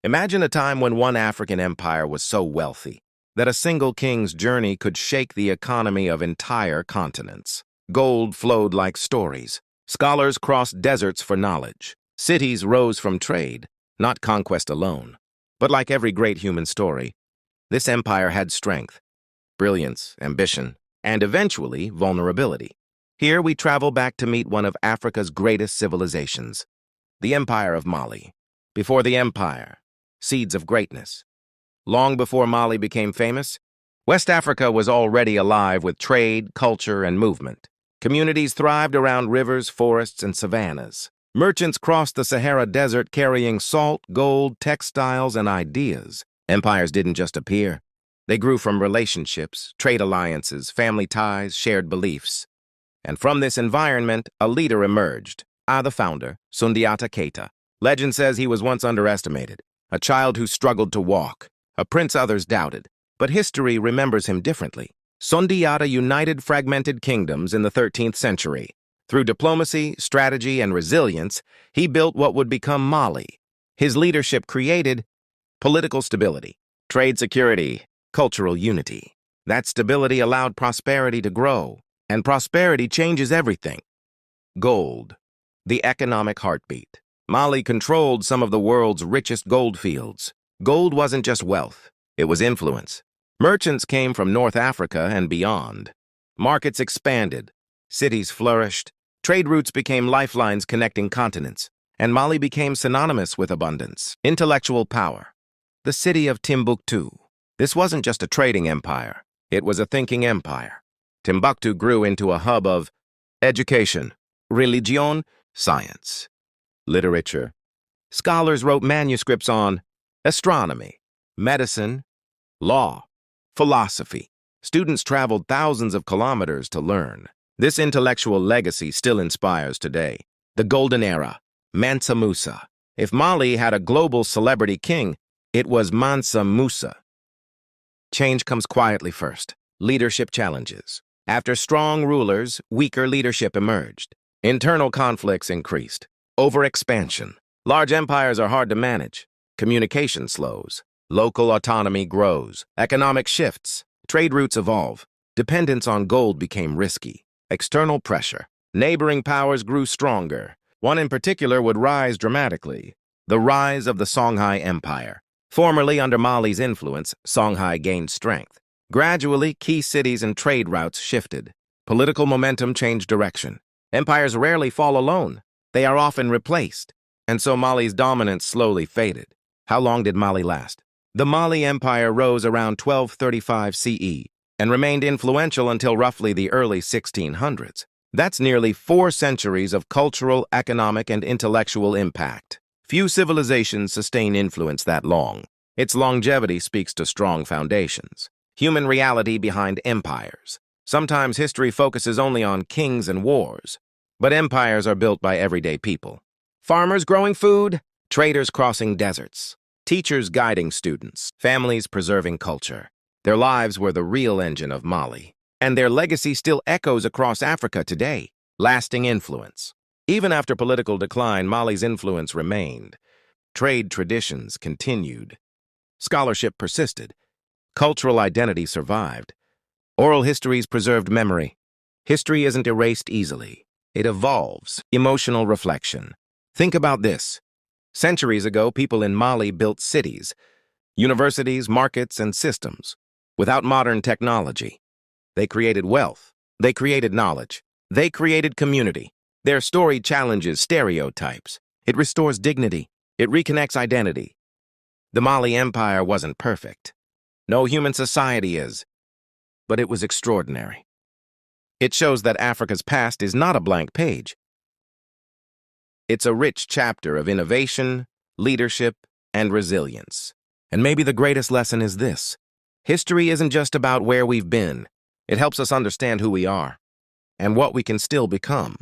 Imagine a time when one African empire was so wealthy that a single king's journey could shake the economy of entire continents. Gold flowed like stories. Scholars crossed deserts for knowledge. Cities rose from trade, not conquest alone. But like every great human story, this empire had strength, brilliance, ambition, and eventually vulnerability. Here we travel back to meet one of Africa's greatest civilizations, the Empire of Mali. Before the empire, seeds of greatness. Long before Mali became famous, West Africa was already alive with trade, culture, and movement. Communities thrived around rivers, forests, and savannas. Merchants crossed the Sahara Desert carrying salt, gold, textiles, and ideas. Empires didn't just appear. They grew from relationships, trade alliances, family ties, shared beliefs. And from this environment, a leader emerged. The founder, Sundiata Keita. Legend says he was once underestimated, a child who struggled to walk, a prince others doubted. But history remembers him differently. Sundiata united fragmented kingdoms in the 13th century. Through diplomacy, strategy, and resilience, he built what would become Mali. His leadership created political stability, trade security, cultural unity. That stability allowed prosperity to grow, and prosperity changes everything. Gold, the economic heartbeat. Mali controlled some of the world's richest gold fields. Gold wasn't just wealth, it was influence. Merchants came from North Africa and beyond. Markets expanded, cities flourished, trade routes became lifelines connecting continents, and Mali became synonymous with abundance. Intellectual power. The city of Timbuktu. This wasn't just a trading empire, it was a thinking empire. Timbuktu grew into a hub of education, religion, science, literature. Scholars wrote manuscripts on astronomy, medicine, law, philosophy. Students traveled thousands of kilometers to learn. This intellectual legacy still inspires today. The Golden Era, Mansa Musa. If Mali had a global celebrity king, it was Mansa Musa. Change comes quietly first. Leadership challenges. After strong rulers, weaker leadership emerged. Internal conflicts increased. Overexpansion. Large empires are hard to manage. Communication slows. Local autonomy grows. Economic shifts. Trade routes evolve. Dependence on gold became risky. External pressure. Neighboring powers grew stronger. One in particular would rise dramatically. The rise of the Songhai Empire. Formerly under Mali's influence, Songhai gained strength. Gradually, key cities and trade routes shifted. Political momentum changed direction. Empires rarely fall alone. They are often replaced. And so Mali's dominance slowly faded. How long did Mali last? The Mali Empire rose around 1235 CE and remained influential until roughly the early 1600s. That's nearly 4 centuries of cultural, economic, and intellectual impact. Few civilizations sustain influence that long. Its longevity speaks to strong foundations. Human reality behind empires. Sometimes history focuses only on kings and wars, but empires are built by everyday people. Farmers growing food, traders crossing deserts, teachers guiding students, families preserving culture. Their lives were the real engine of Mali, and their legacy still echoes across Africa today. Lasting influence. Even after political decline, Mali's influence remained. Trade traditions continued. Scholarship persisted. Cultural identity survived. Oral histories preserved memory. History isn't erased easily. It evolves. Emotional reflection. Think about this. Centuries ago, people in Mali built cities, universities, markets, and systems. Without modern technology, they created wealth. They created knowledge. They created community. Their story challenges stereotypes. It restores dignity. It reconnects identity. The Mali Empire wasn't perfect. No human society is. But it was extraordinary. It shows that Africa's past is not a blank page. It's a rich chapter of innovation, leadership, and resilience. And maybe the greatest lesson is this. History isn't just about where we've been. It helps us understand who we are and what we can still become.